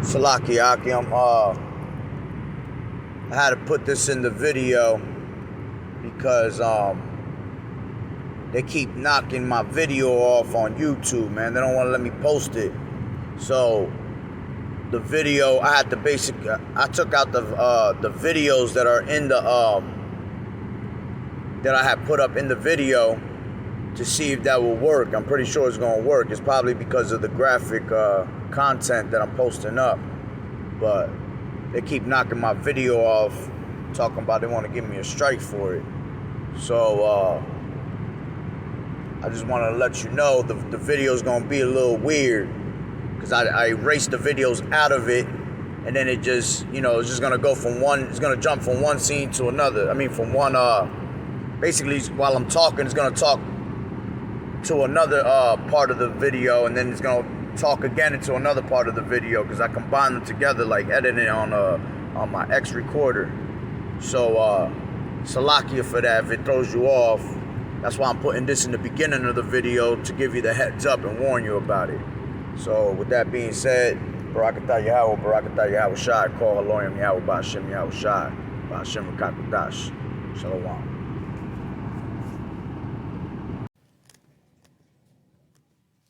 Salaki Akim, I had to put this in the video because they keep knocking my video off on YouTube, man. They don't want to let me post it. So the video, I had to I took out the videos that are in the that I had put up in the video to see if that will work. I'm pretty sure it's gonna work. It's probably because of the graphic content that I'm posting up, but they keep knocking my video off, talking about they want to give me a strike for it. So I just want to let you know the video's gonna be a little weird because I erased the videos out of it, and then it just, it's just gonna go from one. It's gonna jump from one scene to another. I mean, from one. Basically, while I'm talking, it's gonna talk to another part of the video, and then it's gonna talk again into another part of the video because I combine them together like editing on my X recorder. So Salakia for that if it throws you off. That's why I'm putting this in the beginning of the video to give you the heads up and warn you about it. So with that being said, Barakatah Yahweh, Barakatah Yahweh Shai, Call Haloyim Yahweh Ba'ashem Yahweh Shai, Ba'ashem Rakakudash, Shalom.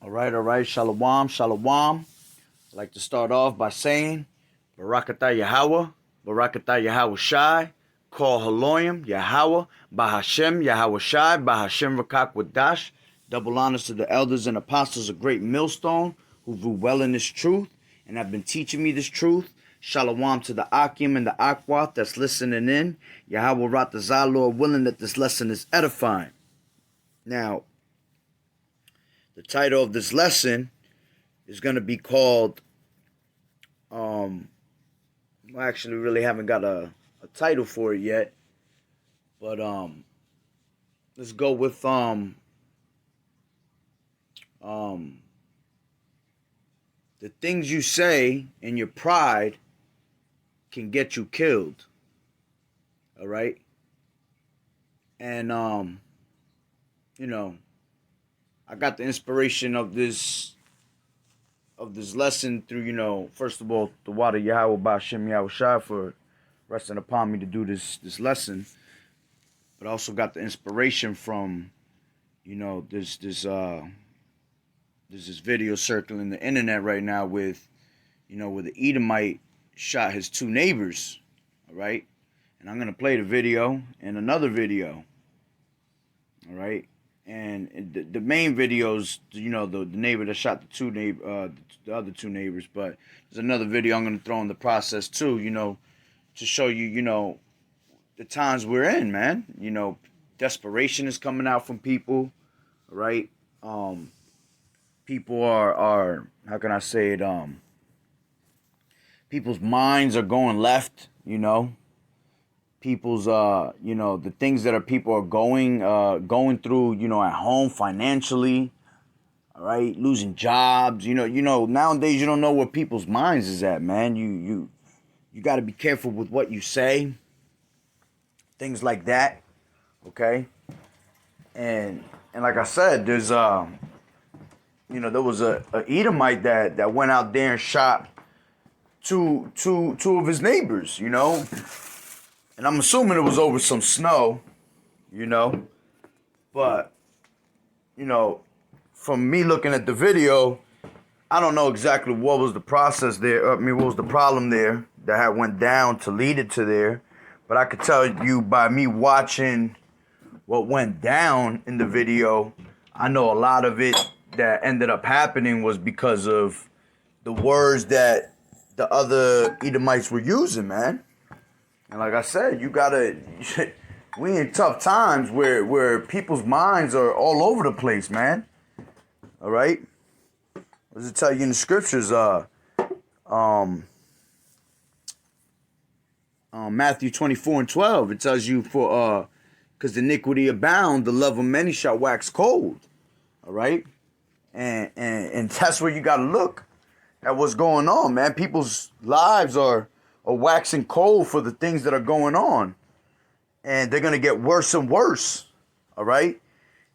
All right, Shalom, Shalom. I'd like to start off by saying, Barakatah Yahweh, Barakatah Yahweh Shai, Call Haloyim Yahweh, Bahashem Yahweh Shai, Bahashem Rakakudash. Double honors to the elders and apostles of Great Millstone who grew well in this truth and have been teaching me this truth. Shalom to the Akim and the Akwat that's listening in. Yahweh Ratazah, Lord willing that this lesson is edifying. Now, the title of this lesson is going to be called, I actually really haven't got a title for it yet, but let's go with the things you say in your pride can get you killed. All right? And I got the inspiration of this lesson through, first of all, the water Yahweh Ba'ashem Yahweh Shai for resting upon me to do this lesson. But I also got the inspiration from, there's this video circling the internet right now with, where the Edomite shot his two neighbors. All right? And I'm going to play the video and another video. All right? And the main videos, the neighbor that shot the other two neighbors. But there's another video I'm going to throw in the process too, to show you, the times we're in, man. Desperation is coming out from people, right? People are how can I say it? People's minds are going left, People's the things that people are going through, at home financially, all right, losing jobs, nowadays you don't know where people's minds is at, man. You got to be careful with what you say, things like that, okay? And like I said, there's there was a Edomite that went out there and shot two of his neighbors, And I'm assuming it was over some snow, But, from me looking at the video, I don't know exactly what was the process there. What was the problem there that had went down to lead it to there. But I could tell you by me watching what went down in the video, I know a lot of it that ended up happening was because of the words that the other Edomites were using, man. And like I said, we in tough times where people's minds are all over the place, man. All right? What does it tell you in the scriptures? Matthew 24:12, it tells you because iniquity abound, the love of many shall wax cold. All right? And that's where you got to look at what's going on, man. People's lives are waxing cold for the things that are going on. And they're going to get worse and worse. All right?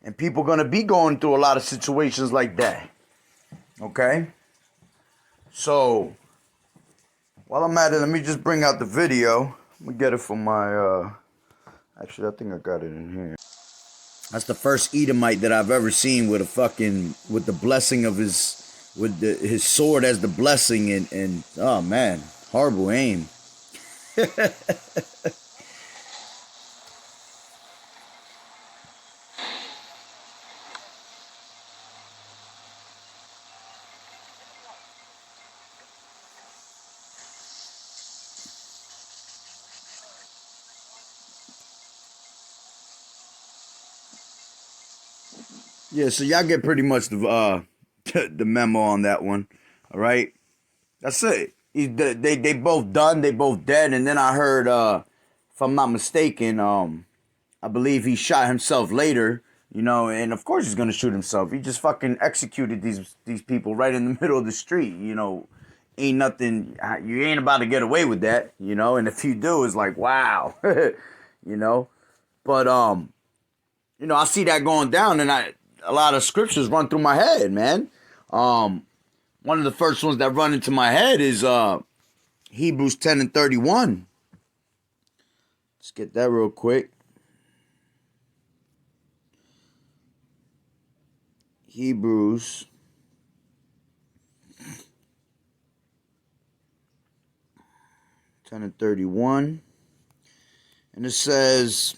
And people are going to be going through a lot of situations like that. Okay? So, While I'm at it, let me just bring out the video. I'm gonna get it from my, actually, I think I got it in here. That's the first Edomite that I've ever seen with with the blessing of his sword as the blessing, and oh man, horrible aim. Yeah, so y'all get pretty much the the memo on that one. All right, that's it. They both done. They both dead. And then I heard, if I'm not mistaken, I believe he shot himself later. You know, and of course he's gonna shoot himself. He just fucking executed these people right in the middle of the street. You know, ain't nothing. You ain't about to get away with that. You know, and if you do, it's like wow. You know, but you know, I see that going down, and a lot of scriptures run through my head, man. One of the first ones that run into my head is Hebrews 10 and 31. Let's get that real quick. Hebrews 10 and 31. And it says,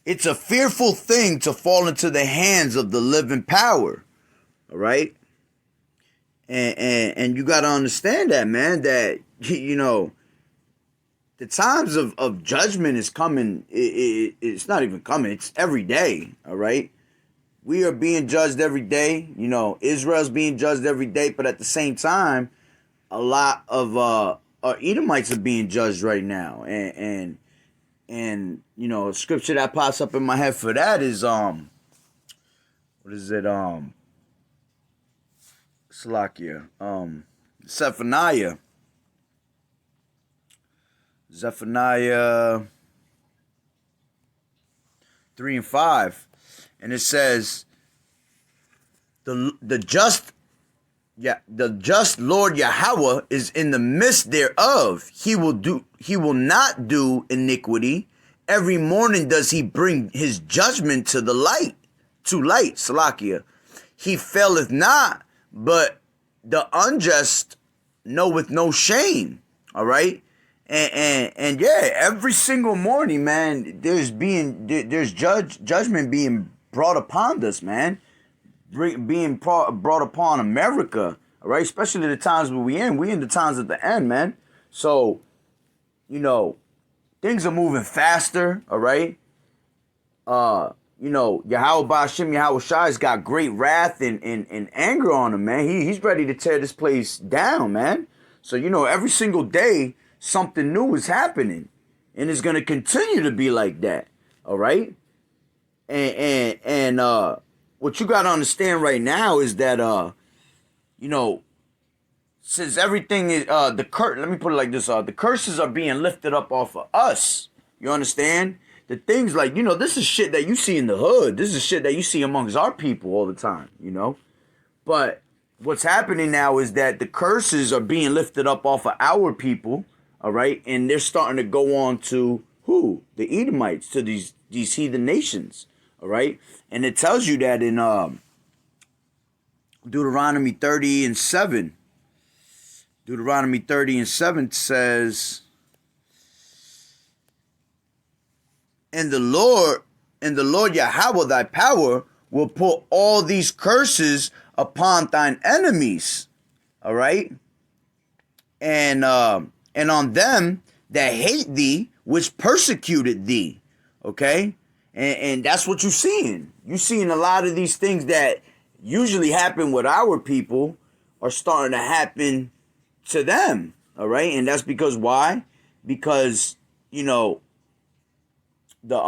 it's a fearful thing to fall into the hands of the living power. All right? And you got to understand that, man, that, you know, the times of judgment is coming. It's not even coming. It's every day. All right? We are being judged every day. You know, Israel's being judged every day. But at the same time, a lot of our Edomites are being judged right now. And you know, a scripture that pops up in my head for that is what is it? Salakia. Zephaniah 3 and 5. And it says the just Lord Yahweh is in the midst thereof. He will not do iniquity. Every morning does he bring his judgment to light, Salakia. He faileth not, but the unjust knoweth no shame. All right? And yeah, every single morning, man, there's judgment being brought upon us, man. Being brought upon America, all right? Especially the times where we in the times at the end, man. So, you know, things are moving faster, all right? You know, Yahweh Ba'ashem, Yahweh Shai's got great wrath and anger on him, man. He's ready to tear this place down, man. So, you know, every single day, something new is happening. And it's going to continue to be like that, all right? And what you got to understand right now is that, you know, since everything is, let me put it like this, the curses are being lifted up off of us. You understand? The things like, you know, this is shit that you see in the hood. This is shit that you see amongst our people all the time, you know? But what's happening now is that the curses are being lifted up off of our people, all right? And they're starting to go on to who? The Edomites, to these heathen nations, all right? And it tells you that in Deuteronomy 30 and 7. Deuteronomy 30 and 7 says, And the Lord Yahweh thy power will put all these curses upon thine enemies. All right? And on them that hate thee, which persecuted thee. Okay? And that's what you're seeing. You're seeing a lot of these things that usually happen with our people are starting to happen to them. All right? And that's because why? Because, you know, the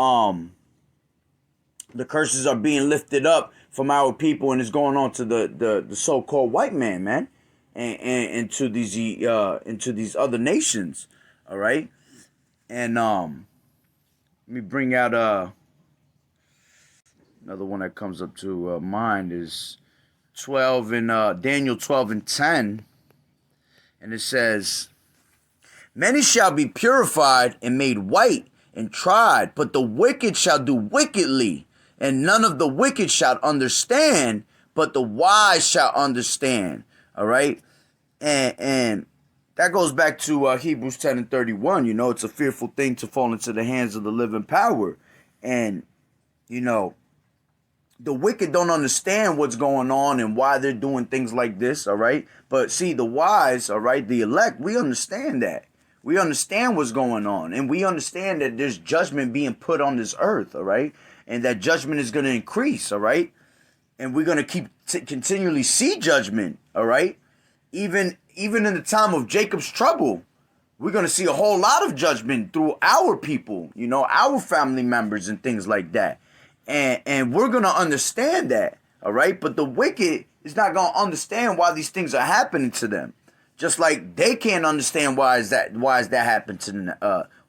curses are being lifted up from our people, and it's going on to the so-called white man, and to these other nations. All right? And let me bring out another one that comes up to mind is 12 and Daniel 12 and 10. And it says, many shall be purified and made white and tried, but the wicked shall do wickedly, and none of the wicked shall understand, but the wise shall understand. All right? And that goes back to Hebrews 10 and 31. You know, it's a fearful thing to fall into the hands of the living power. And, you know, the wicked don't understand what's going on and why they're doing things like this, all right? But see, the wise, all right, the elect, we understand that. We understand what's going on. And we understand that there's judgment being put on this earth, all right? And that judgment is going to increase, all right? And we're going to continually see judgment, all right? Even in the time of Jacob's trouble, we're going to see a whole lot of judgment through our people, you know, our family members and things like that. And we're going to understand that, all right? But the wicked is not going to understand why these things are happening to them. Just like they can't understand why is that happened to them,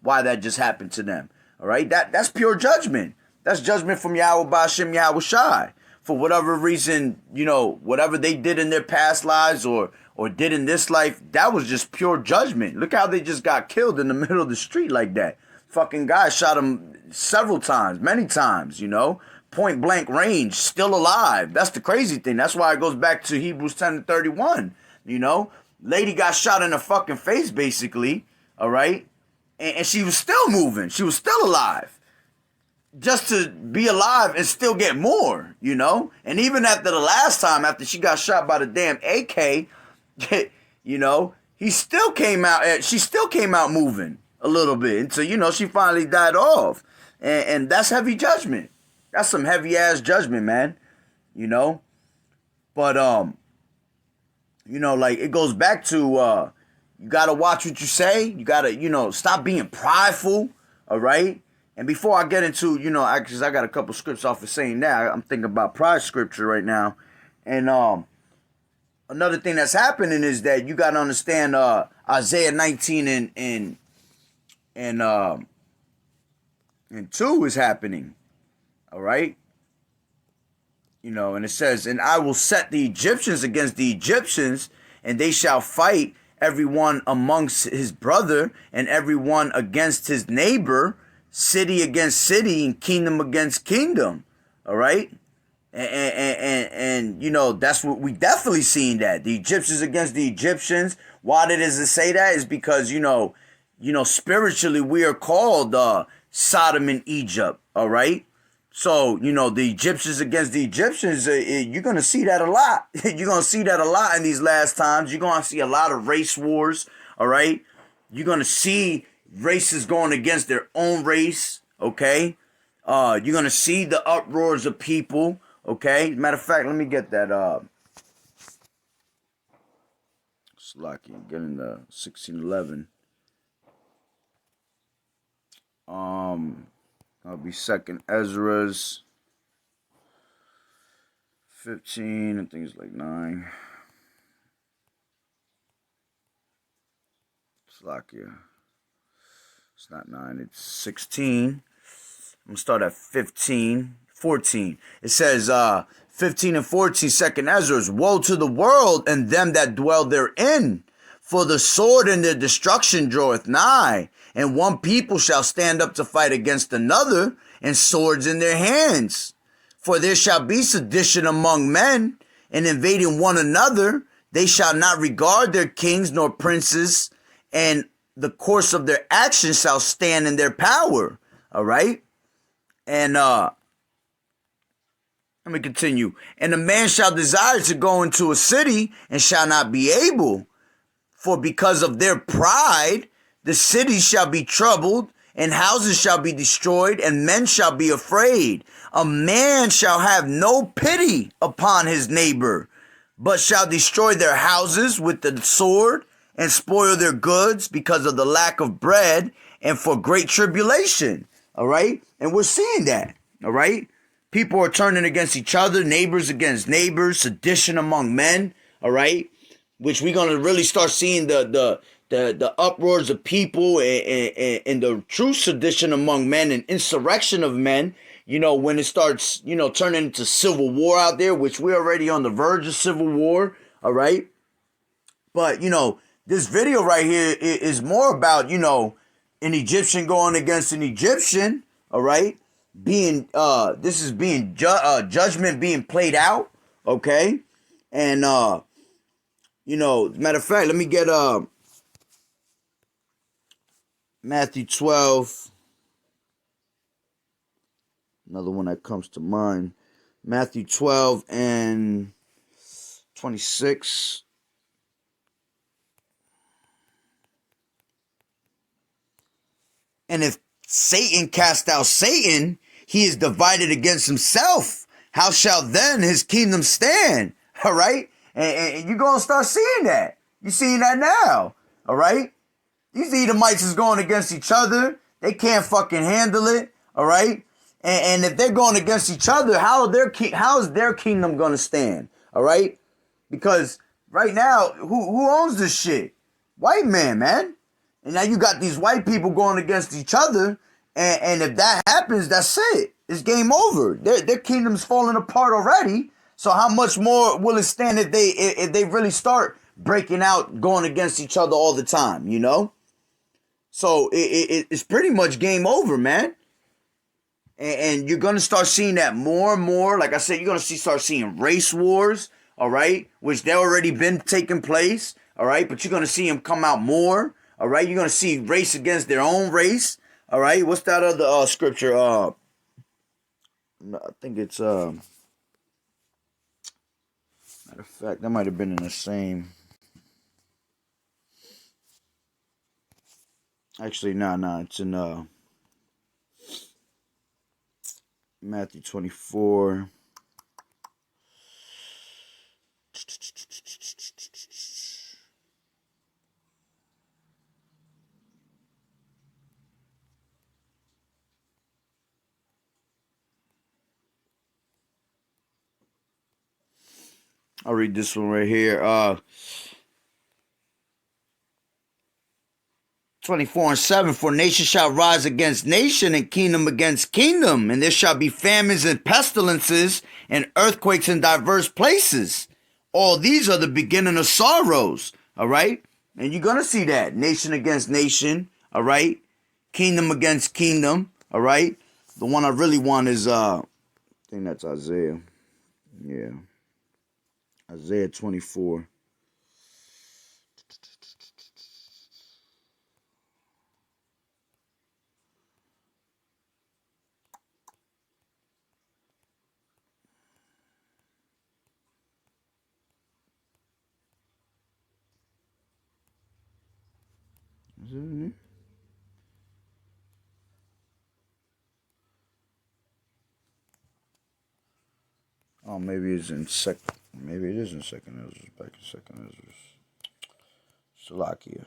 why that just happened to them, all right? That's pure judgment. That's judgment from Yahweh Ba'ashem Yahweh Shai. For whatever reason, you know, whatever they did in their past lives or did in this life, that was just pure judgment. Look how they just got killed in the middle of the street like that. Fucking guy shot him several times, many times, you know. Point blank range, still alive. That's the crazy thing. That's why it goes back to Hebrews 10 and 31, you know. Lady got shot in the fucking face, basically, all right? And she was still moving. She was still alive. Just to be alive and still get more, you know? And even after the last time, after she got shot by the damn AK, you know, she still came out moving a little bit until, you know, she finally died off. And that's heavy judgment. That's some heavy ass judgment, man. You know? But, you know, like, it goes back to, you got to watch what you say. You got to, you know, stop being prideful, all right? And before I get into, you know, because I got a couple scripts off of saying that, I'm thinking about pride scripture right now. And another thing that's happening is that you got to understand Isaiah 19 and 2 is happening, all right? You know, and it says, and I will set the Egyptians against the Egyptians, and they shall fight everyone amongst his brother, and everyone against his neighbor, city against city, and kingdom against kingdom. All right? And you know, that's what we definitely seen that. The Egyptians against the Egyptians. Why does it say that? Is because, you know, spiritually we are called Sodom and Egypt. All right? So, you know, the Egyptians against the Egyptians, you're going to see that a lot. You're going to see that a lot in these last times. You're going to see a lot of race wars, all right? You're going to see races going against their own race, okay? You're going to see the uproars of people, okay? Matter of fact, let me get that. Slacky, getting the 1611. I'll be second Ezra's 15, I think it's like 9. Slovakia. It's not 9, it's 16. I'm going to start at 14. It says 15 and 14, second Ezra's. Woe to the world and them that dwell therein, for the sword and their destruction draweth nigh. And one people shall stand up to fight against another, and swords in their hands. For there shall be sedition among men, and invading one another. They shall not regard their kings nor princes, and the course of their actions shall stand in their power. All right? And let me continue. And a man shall desire to go into a city, and shall not be able. For because of their pride, the city shall be troubled, and houses shall be destroyed, and men shall be afraid. A man shall have no pity upon his neighbor, but shall destroy their houses with the sword, and spoil their goods because of the lack of bread, and for great tribulation. All right? And we're seeing that. All right? People are turning against each other, neighbors against neighbors, sedition among men. All right? Which we're going to really start seeing the uproars of people and the true sedition among men and insurrection of men, you know, when it starts, you know, turning into civil war out there, which we're already on the verge of civil war, all right? But, you know, this video right here is more about, you know, an Egyptian going against an Egyptian, all right? Being this is being judgment being played out, okay? And you know, matter of fact, let me get Matthew 12, another one that comes to mind. Matthew 12 and 26. And if Satan cast out Satan, he is divided against himself. How shall then his kingdom stand? All right? And you're going to start seeing that. You're seeing that now. All right? These Edomites is going against each other. They can't fucking handle it. All right? And if they're going against each other, how is their kingdom going to stand? All right? Because right now, who owns this shit? White man. And now you got these white people going against each other. And if that happens, that's it. It's game over. Their kingdom's falling apart already. So how much more will it stand if they really start breaking out, going against each other all the time, you know? So it's pretty much game over, man. And you're going to start seeing that more and more. Like I said, you're going to start seeing race wars, all right? Which they already been taking place, all right? But you're going to see them come out more, all right? You're going to see race against their own race, all right? What's that other scripture? I think it's, matter of fact, that might have been in the same. Actually, no, it's in Matthew 24. I'll read this one right here. 24:7, for nation shall rise against nation and kingdom against kingdom, and there shall be famines and pestilences and earthquakes in diverse places. All these are the beginning of sorrows, all right? And you're going to see that, nation against nation, all right? Kingdom against kingdom, all right? The one I really want is, I think that's Isaiah. Yeah. Isaiah 24. Is it in there? Oh, maybe it's in maybe it is in second Ezra. Back in second Ezra. Salakia.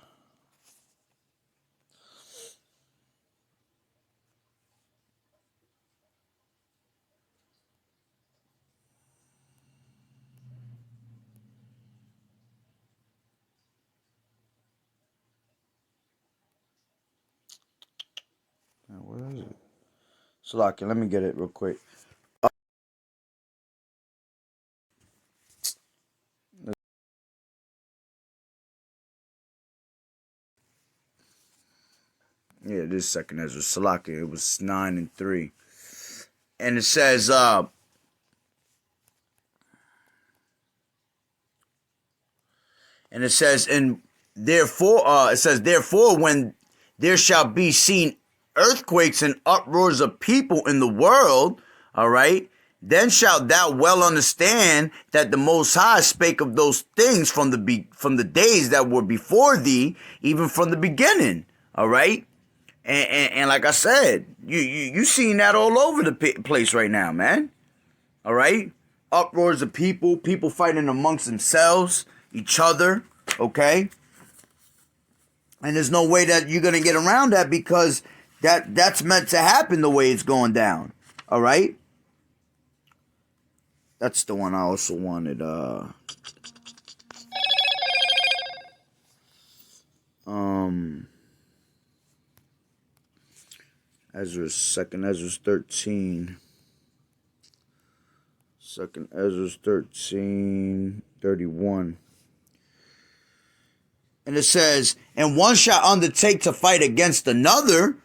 Now, where is it? Salakia, let me get it real quick. Yeah, this second Ezra. Salakia. It was 9 and 3. And it says, and therefore, it says, therefore, when there shall be seen earthquakes and uproars of people in the world, all right, then shalt thou well understand that the Most High spake of those things from the days that were before thee, even from the beginning, all right. And like I said, you seeing that all over the place right now, man. All right, uproars of people fighting amongst themselves, each other. Okay, and there's no way that you're gonna get around that because that's meant to happen the way it's going down. All right, that's the one I also wanted. Second Ezra 13. Second Ezra 13:31. And it says, and one shall undertake to fight against another,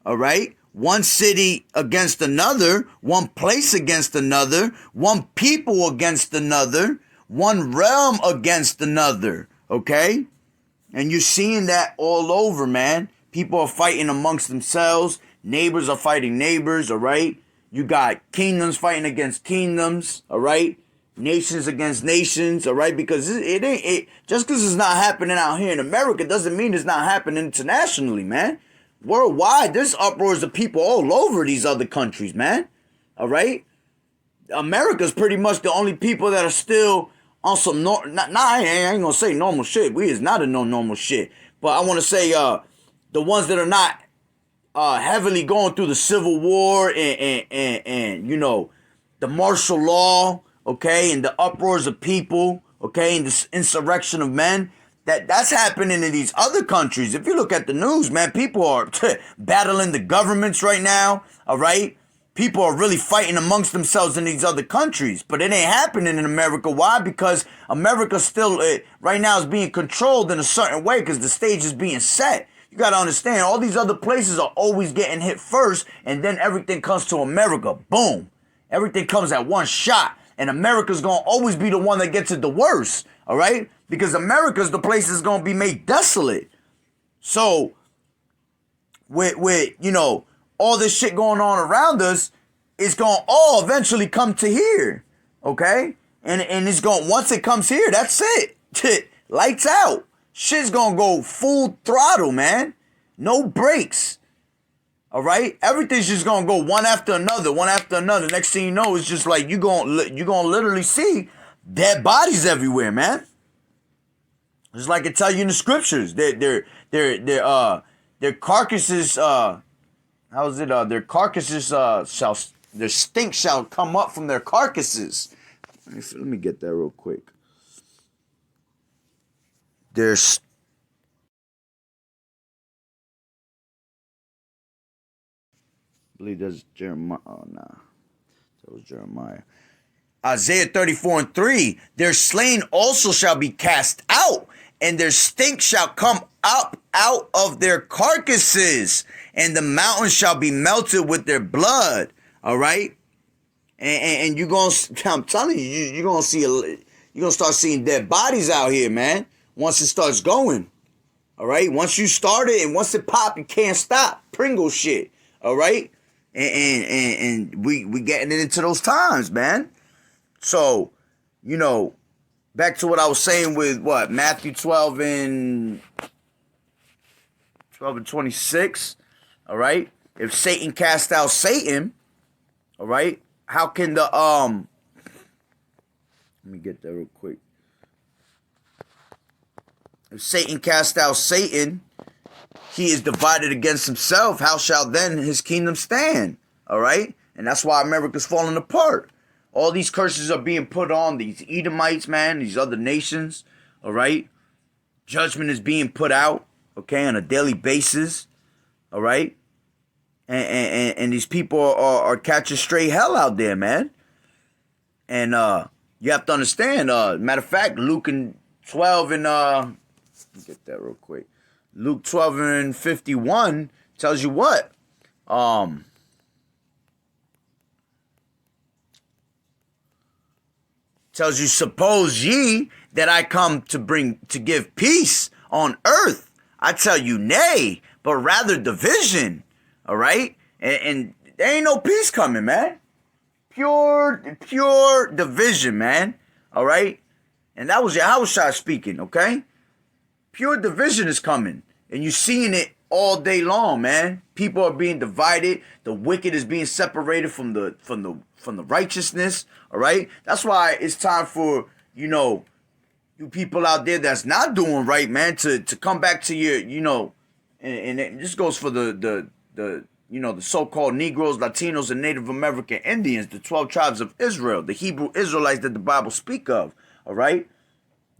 all right? One city against another, one place against another, one people against another, one realm against another, okay? And you're seeing that all over, man. People are fighting amongst themselves. Neighbors are fighting neighbors, all right? You got kingdoms fighting against kingdoms, all right? Nations against nations, all right? Because it just because it's not happening out here in America doesn't mean it's not happening internationally, man. Worldwide, there's uproars of people all over these other countries, man. All right? America's pretty much the only people that are still on some I ain't gonna say normal shit. We is not a no normal shit. But I want to say the ones that are not heavily going through the Civil War and you know, the martial law, okay, and the uproars of people, okay, and the insurrection of men, that's happening in these other countries. If you look at the news, man, people are battling the governments right now, all right? People are really fighting amongst themselves in these other countries, but it ain't happening in America. Why? Because America still, right now, is being controlled in a certain way because the stage is being set. You got to understand, all these other places are always getting hit first, and then everything comes to America. Boom. Everything comes at one shot. And America's going to always be the one that gets it the worst, all right? Because America's the place that's going to be made desolate. So, with you know, all this shit going on around us, it's going to all eventually come to here, okay? And it's going, once it comes here, that's it. Lights out. Shit's going to go full throttle, man. No breaks. All right, everything's just gonna go one after another. Next thing you know, it's just like you're gonna literally see dead bodies everywhere, man. Just like it tell you in the scriptures, their carcasses. Their carcasses their stink shall come up from their carcasses. Let me get that real quick. I believe that's Jeremiah. Oh, nah. That was Jeremiah. Isaiah 34:3. Their slain also shall be cast out, and their stink shall come up out of their carcasses, and the mountains shall be melted with their blood. All right? And you're going to, I'm telling you, you're going to start seeing dead bodies out here, man, once it starts going. All right? Once you start it and once it pop, you can't stop. Pringle shit. All right? And we getting it into those times, man. So, you know, back to what I was saying with what? Matthew 12 and 26. All right. If Satan cast out Satan, all right, how can the let me get that real quick. If Satan cast out Satan, he is divided against himself. How shall then his kingdom stand? All right? And that's why America's falling apart. All these curses are being put on these Edomites, man, these other nations. All right? Judgment is being put out, okay, on a daily basis. All right? And these people are catching straight hell out there, man. And you have to understand, matter of fact, Luke and 12 and let me get that real quick. Luke 12 and 51 tells you what? Tells you, suppose ye that I come to give peace on earth. I tell you, nay, but rather division. All right? And there ain't no peace coming, man. Pure division, man. All right? And that was Yahushua speaking, okay? Pure division is coming. And you're seeing it all day long, man. People are being divided. The wicked is being separated from the righteousness. All right? That's why it's time for, you know, you people out there that's not doing right, man, to come back to your, you know, and this goes for the you know, the so-called Negroes, Latinos, and Native American Indians, the 12 tribes of Israel, the Hebrew Israelites that the Bible speak of. All right?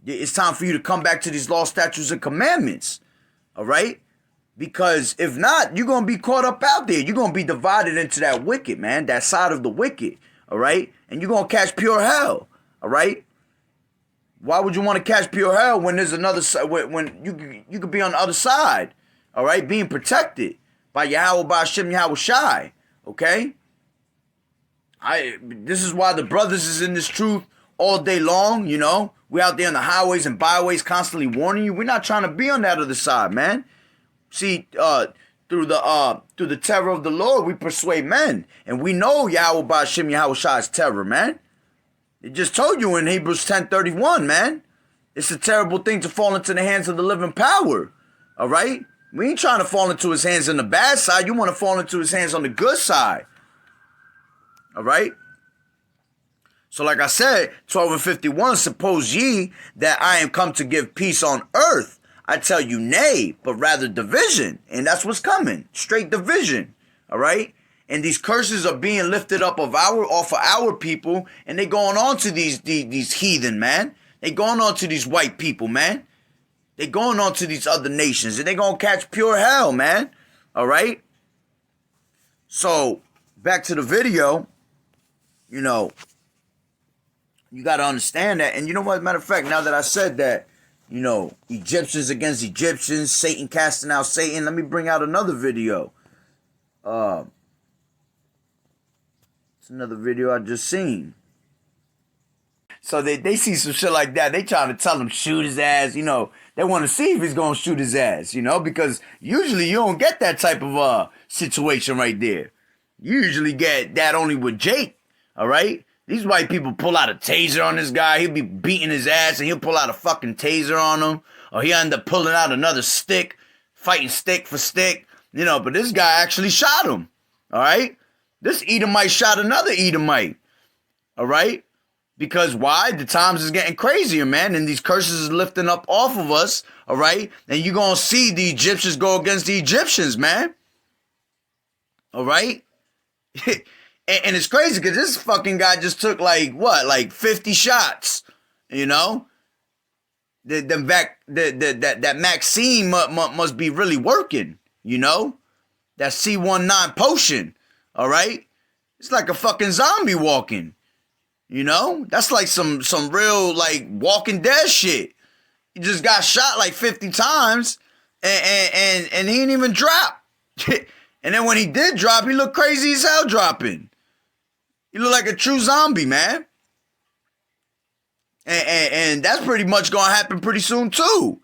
It's time for you to come back to these law, statutes, and commandments. All right? Because if not, you're going to be caught up out there. You're going to be divided into that wicked, man, that side of the wicked. All right? And you're going to catch pure hell. All right? Why would you want to catch pure hell when there's another side, when you could be on the other side, all right, being protected by Yahweh Ba'Shem Yahweh Shai, okay? This is why the brothers is in this truth all day long, you know? We out there on the highways and byways constantly warning you. We're not trying to be on that other side, man. See, through the terror of the Lord, we persuade men. And we know Yahweh Ba'Shem Yahweh Shai's terror, man. It just told you in Hebrews 10:31, man. It's a terrible thing to fall into the hands of the living power, all right? We ain't trying to fall into his hands on the bad side. You want to fall into his hands on the good side, all right? So like I said, 12:51, suppose ye that I am come to give peace on earth. I tell you nay, but rather division. And that's what's coming. Straight division. All right? And these curses are being lifted up off of our people. And they going on to these heathen, man. They going on to these white people, man. They going on to these other nations. And they going to catch pure hell, man. All right? So, back to the video. You know, you got to understand that. And you know what? Matter of fact, now that I said that, you know, Egyptians against Egyptians, Satan casting out Satan, let me bring out another video. It's another video I just seen. So they see some shit like that. They trying to tell him shoot his ass. You know, they want to see if he's going to shoot his ass, you know, because usually you don't get that type of situation right there. You usually get that only with Jake, all right? These white people pull out a taser on this guy. He'll be beating his ass and he'll pull out a fucking taser on him. Or he'll end up pulling out another stick, fighting stick for stick. You know, but this guy actually shot him. All right? This Edomite shot another Edomite. All right? Because why? The times is getting crazier, man. And these curses is lifting up off of us. All right? And you're going to see the Egyptians go against the Egyptians, man. All right? And it's crazy because this fucking guy just took like 50 shots, you know? That Maxine must be really working, you know? That C19 potion, all right? It's like a fucking zombie walking, you know? That's like some real like Walking Dead shit. He just got shot like 50 times and he didn't even drop. And then when he did drop, he looked crazy as hell dropping. You look like a true zombie, man. And that's pretty much going to happen pretty soon, too.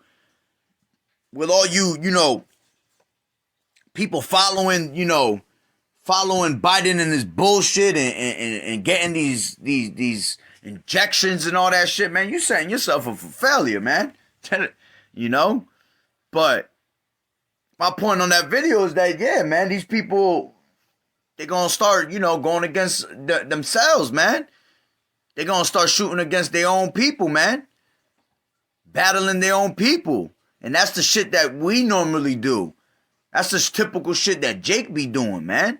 With all you know, people following Biden and his bullshit and getting these injections and all that shit, man, you setting yourself up for failure, man. You know? But my point on that video is that, yeah, man, these people, they're going to start, you know, going against themselves, man. They're going to start shooting against their own people, man. Battling their own people. And that's the shit that we normally do. That's the typical shit that Jake be doing, man.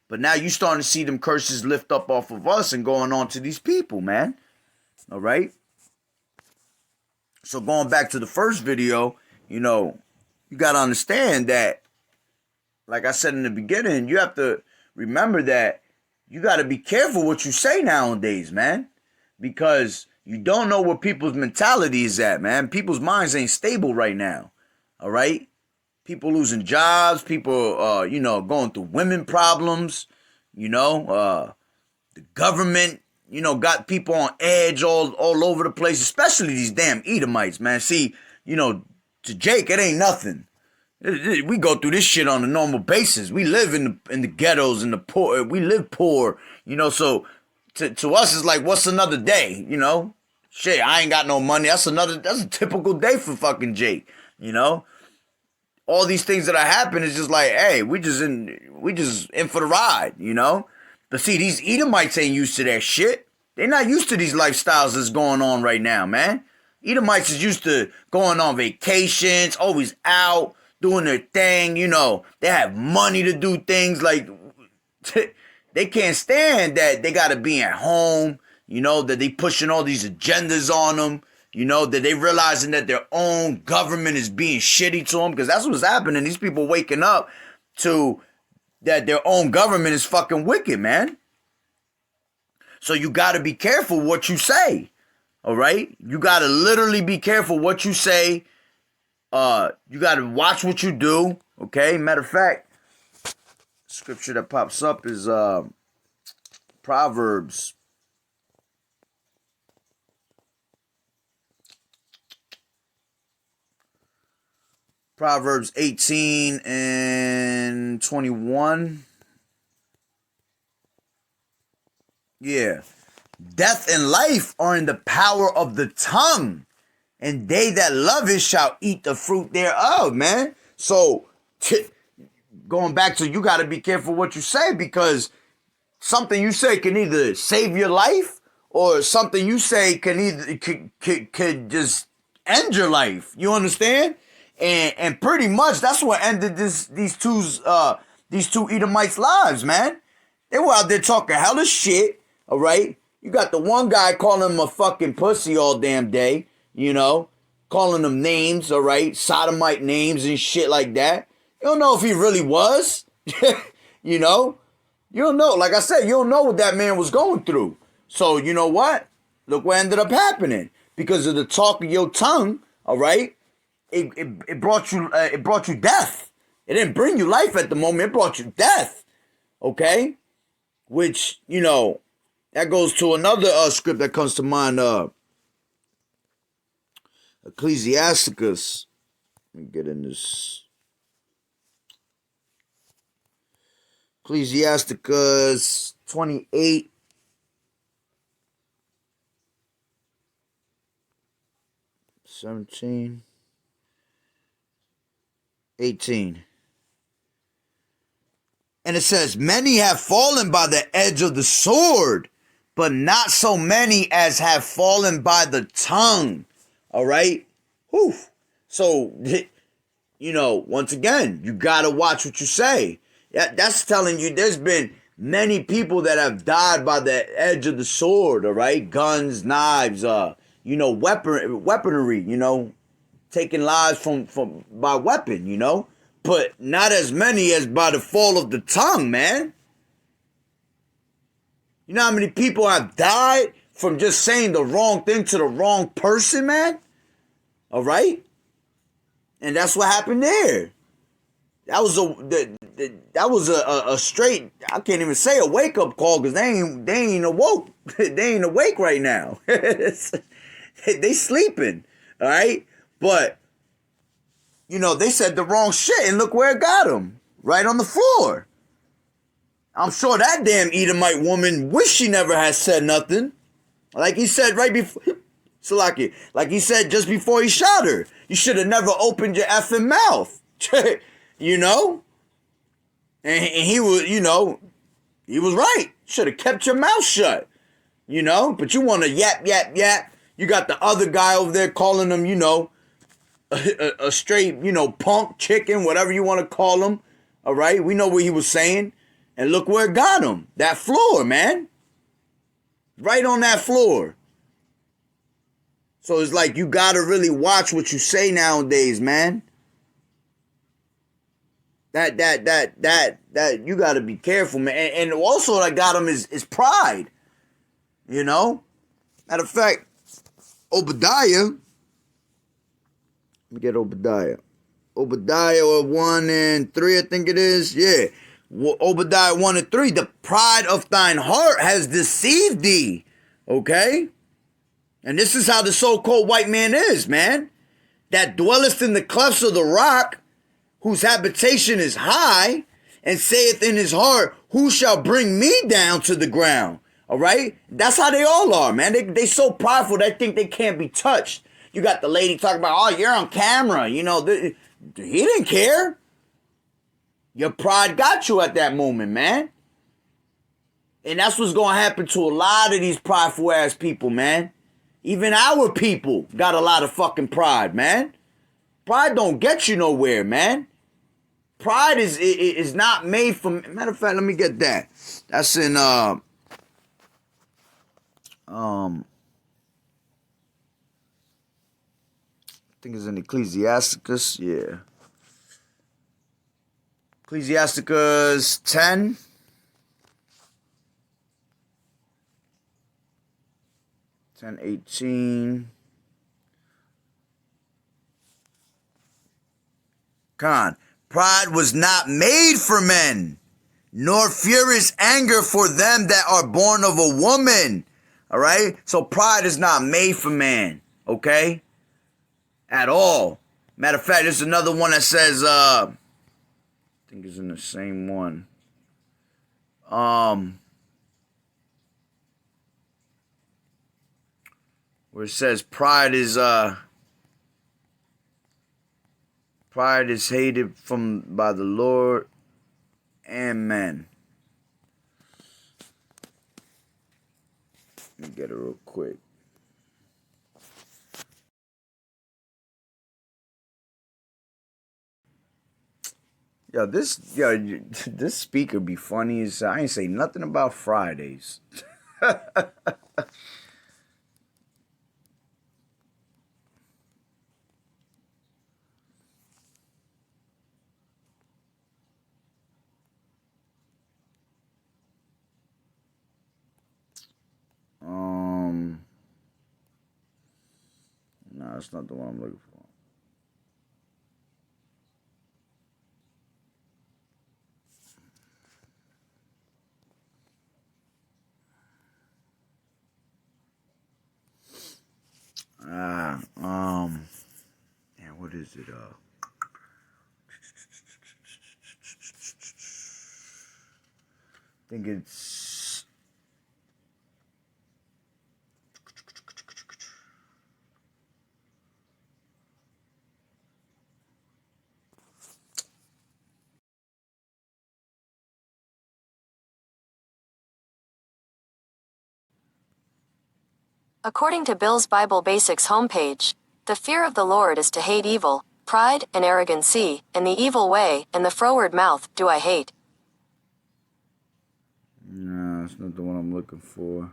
But now you starting to see them curses lift up off of us and going on to these people, man. All right? So going back to the first video, you know, you got to understand that, like I said in the beginning, you have to remember that you got to be careful what you say nowadays, man, because you don't know where people's mentality is at, man. People's minds ain't stable right now, all right? People losing jobs, people, you know, going through women problems, you know, the government, you know, got people on edge all over the place, especially these damn Edomites, man. See, you know, to Jake, it ain't nothing. We go through this shit on a normal basis. We live in the ghettos and the poor. We live poor, you know. So to us, it's like, what's another day, you know? Shit, I ain't got no money. That's a typical day for fucking Jake, you know. All these things that are happening is just like, hey, we just in for the ride, you know. But see, these Edomites ain't used to that shit. They're not used to these lifestyles that's going on right now, man. Edomites is used to going on vacations, always out, doing their thing, you know. They have money to do things like, they can't stand that they got to be at home, you know, that they pushing all these agendas on them, you know, that they realizing that their own government is being shitty to them, because that's what's happening. These people waking up to that their own government is fucking wicked, man. So you got to be careful what you say, All right? You got to literally be careful what you say. You got to watch what you do. Okay? Matter of fact, scripture that pops up is Proverbs. Proverbs 18 and 21. Yeah. Death and life are in the power of the tongue, and they that love it shall eat the fruit thereof, man. So, going back to, you got to be careful what you say, because something you say can either save your life, or something you say can either could just end your life. You understand? And pretty much that's what ended these two Edomites' lives, man. They were out there talking hella shit. All right, you got the one guy calling him a fucking pussy all damn day. You know, calling them names. All right, sodomite names and shit like that. You don't know if he really was. You know. You don't know. Like I said, you don't know what that man was going through. So, you know what? Look what ended up happening. Because of the talk of your tongue, all right? It brought you death. It didn't bring you life at the moment. It brought you death. Okay? Which, you know, that goes to another script that comes to mind. Ecclesiasticus. Let me get in this. Ecclesiasticus 28. 17. 18. And it says, many have fallen by the edge of the sword, but not so many as have fallen by the tongue. All right? Whew. So, you know, once again, you got to watch what you say. That's telling you there's been many people that have died by the edge of the sword, all right? Guns, knives, you know, weaponry, you know, taking lives from by weapon, you know? But not as many as by the fall of the tongue, man. You know how many people have died from just saying the wrong thing to the wrong person, man? All right? And that's what happened there. That was a straight, I can't even say a wake up call, because they ain't awoke. They ain't awake right now. They sleeping, all right? But, you know, they said the wrong shit, and look where it got them. Right on the floor. I'm sure that damn Edomite woman wish she never had said nothing. Like he said right before, Salaki, like he said just before he shot her. You should have never opened your effing mouth. You know? And he was, you know, he was right. Should have kept your mouth shut. You know? But you want to yap. You got the other guy over there calling him, you know, a straight, you know, punk, chicken, whatever you want to call him. All right? We know what he was saying. And look where it got him. That floor, man. Right on that floor. So it's like you got to really watch what you say nowadays, man. That you got to be careful, man. And also what I got him is pride. You know? Matter of fact, Obadiah. Let me get Obadiah. Obadiah 1 and 3, I think it is. Yeah. Obadiah 1 and 3. The pride of thine heart has deceived thee. Okay? And this is how the so-called white man is, man. That dwelleth in the clefts of the rock, whose habitation is high, and saith in his heart, who shall bring me down to the ground? All right? That's how they all are, man. They so prideful, they think they can't be touched. You got the lady talking about, oh, you're on camera. You know, he didn't care. Your pride got you at that moment, man. And that's what's going to happen to a lot of these prideful ass people, man. Even our people got a lot of fucking pride, man. Pride don't get you nowhere, man. Pride is not made from... Matter of fact, let me get that. That's in... I think it's in Ecclesiasticus. Yeah. Ecclesiasticus 10. 10:18. Con. Pride was not made for men, nor furious anger for them that are born of a woman. All right? So pride is not made for man, okay? At all. Matter of fact, there's another one that says, I think it's in the same one. Where it says pride is hated by the Lord and men. Let me get it real quick. This speaker be funny as I ain't say nothing about Fridays. No, that's not the one I'm looking for. What is it? I think it's According to Bill's Bible Basics homepage, the fear of the Lord is to hate evil, pride and arrogancy, and the evil way, and the froward mouth do I hate. No, that's not the one I'm looking for.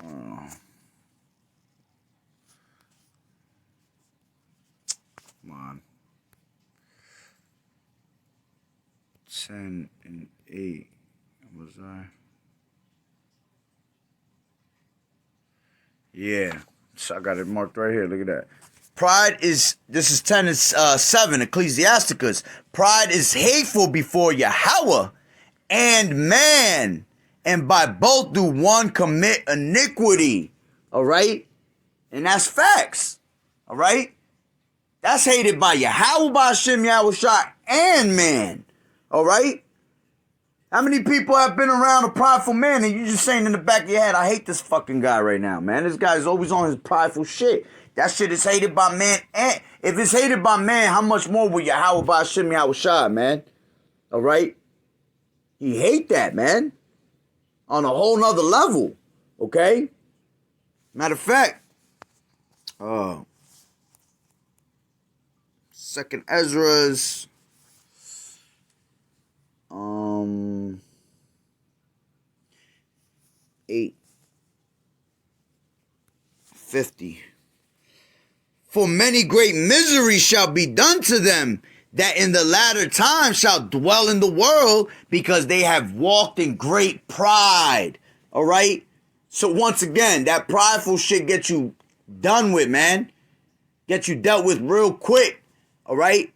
Come on. 10 and 8. Was I? Yeah. So I got it marked right here. Look at that. Pride is, this is 10 and 7, Ecclesiasticus. Pride is hateful before Yahweh and man, and by both do one commit iniquity. All right? And that's facts. All right? That's hated by Yahweh, by Hashem, Yahushua, and man. All right? How many people have been around a prideful man and you just saying in the back of your head, I hate this fucking guy right now, man. This guy's always on his prideful shit. That shit is hated by man. And if it's hated by man, how much more will Yahweh by Hashem Yahushua, man? All right? He hate that, man. On a whole nother level. Okay? Matter of fact, Second Ezra's 8:50. For many great miseries shall be done to them that in the latter time shall dwell in the world, because they have walked in great pride. All right? So once again, that prideful shit gets you done with, man. Get you dealt with real quick. All right?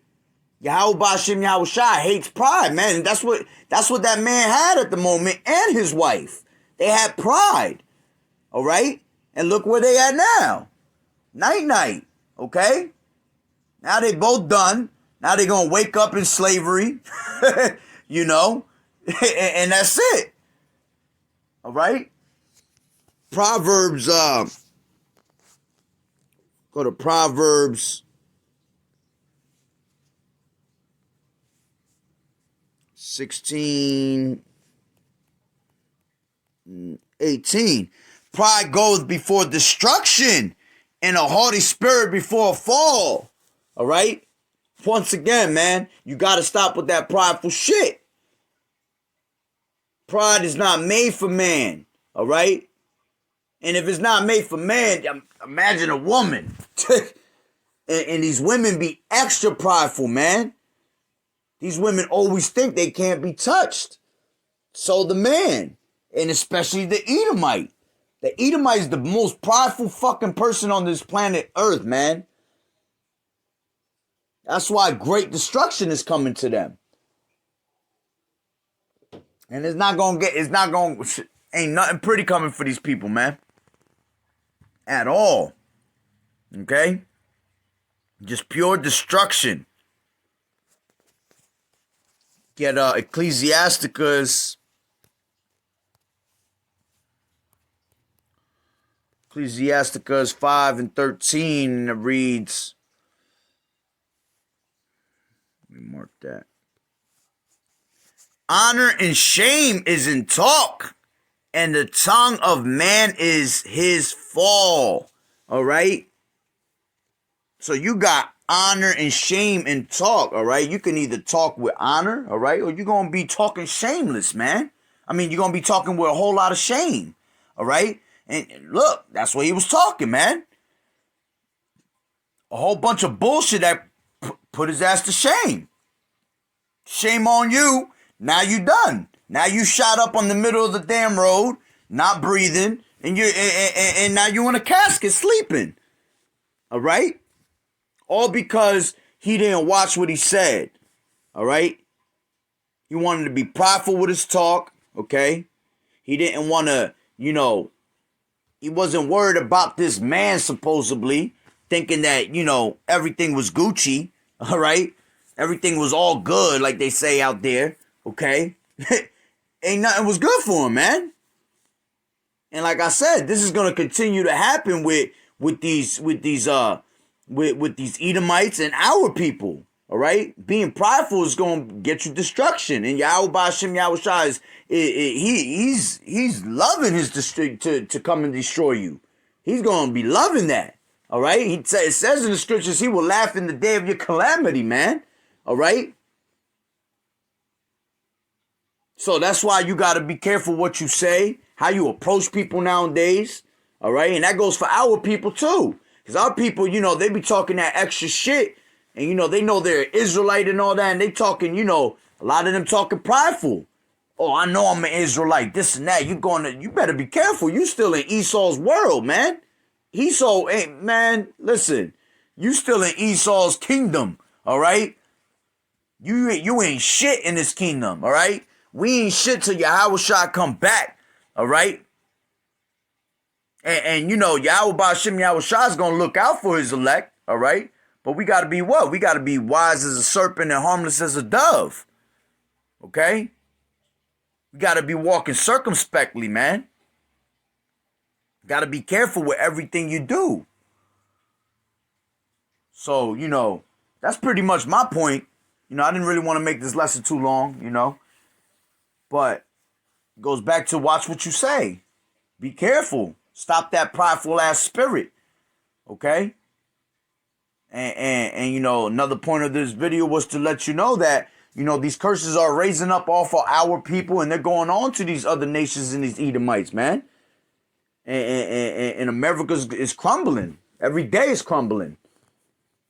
Yahweh Bashim Yahushua hates pride, man. And that's what that man had at the moment, and his wife. They had pride. All right? And look where they at now. Night. Okay? Now they both done. Now they gonna wake up in slavery. You know? And that's it. All right? Proverbs, go to Proverbs 16:18. Pride goes before destruction, and a haughty spirit before a fall. All right? Once again, man, you got to stop with that prideful shit. Pride is not made for man. All right? And if it's not made for man, imagine a woman. and these women be extra prideful, man. These women always think they can't be touched. So the man. And especially the Edomite. The Edomite is the most prideful fucking person on this planet Earth, man. That's why great destruction is coming to them. And ain't nothing pretty coming for these people, man. At all. Okay? Just pure destruction. Get Ecclesiasticus 5:13 reads, let me mark that. Honor and shame is in talk, and the tongue of man is his fall. All right? So you got honor and shame in talk, all right? You can either talk with honor, all right? Or you're going to be talking shameless, man. I mean, you're going to be talking with a whole lot of shame, all right? And look, that's what he was talking, man. A whole bunch of bullshit that put his ass to shame. Shame on you. Now you done. Now you shot up on the middle of the damn road, not breathing, and now you in a casket sleeping. All right? All because he didn't watch what he said. All right? He wanted to be prideful with his talk, okay? He didn't want to, he wasn't worried about this man supposedly, thinking that, everything was Gucci, all right? Everything was all good, like they say out there, okay? Ain't nothing was good for him, man. And like I said, this is gonna continue to happen with these Edomites and our people. All right, being prideful is gonna get you destruction. And Yahweh Hashem Yahweh Shai he's loving his to come and destroy you. He's gonna be loving that. All right, it says in the scriptures he will laugh in the day of your calamity, man. All right. So that's why you got to be careful what you say, how you approach people nowadays, all right? And that goes for our people too. Because our people, they be talking that extra shit. And, they know they're Israelite and all that. And they talking, a lot of them talking prideful. Oh, I know I'm an Israelite, this and that. You better be careful. You still in Esau's world, man. Esau ain't, man, listen. You still in Esau's kingdom, all right? You ain't shit in this kingdom, all right? We ain't shit till Yahweh Shai come back, all right? And Yahweh Ba'Shem Yahweh Shai is going to look out for his elect, all right? But we got to be what? We got to be wise as a serpent and harmless as a dove, okay? We got to be walking circumspectly, man. Got to be careful with everything you do. So, that's pretty much my point. I didn't really want to make this lesson too long, But it goes back to watch what you say. Be careful. Stop that prideful ass spirit. Okay? And another point of this video was to let you know that, these curses are raising up all for our people and they're going on to these other nations and these Edomites, man. And America is crumbling. Every day is crumbling.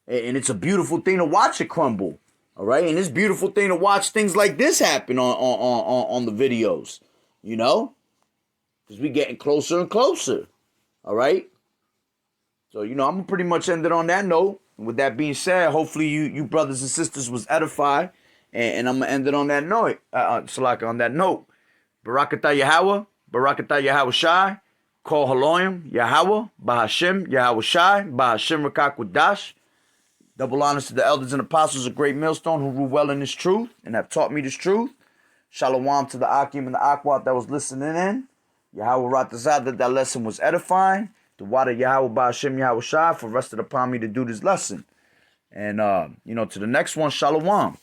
And it's a beautiful thing to watch it crumble. All right, and it's a beautiful thing to watch things like this happen on the videos, because we're getting closer and closer. All right, so I'm gonna pretty much end it on that note. And with that being said, hopefully you brothers and sisters was edified, and I'm gonna end it on that note. Salaka on that note. Barakatah Yahweh, Barakatah Yahweh Shai, Kol Haloim Yahweh, Bahashem Yahweh Shai, Bahashem Rakakwadash. Double honors to the elders and apostles of Great Millstone who rule well in this truth and have taught me this truth. Shalom to the Akim and the Akwat that was listening in. Yahweh Ratazah that lesson was edifying. The water Yahweh Ba'Shem Yahweh Shai for rested upon me to do this lesson. And, to the next one, Shalom.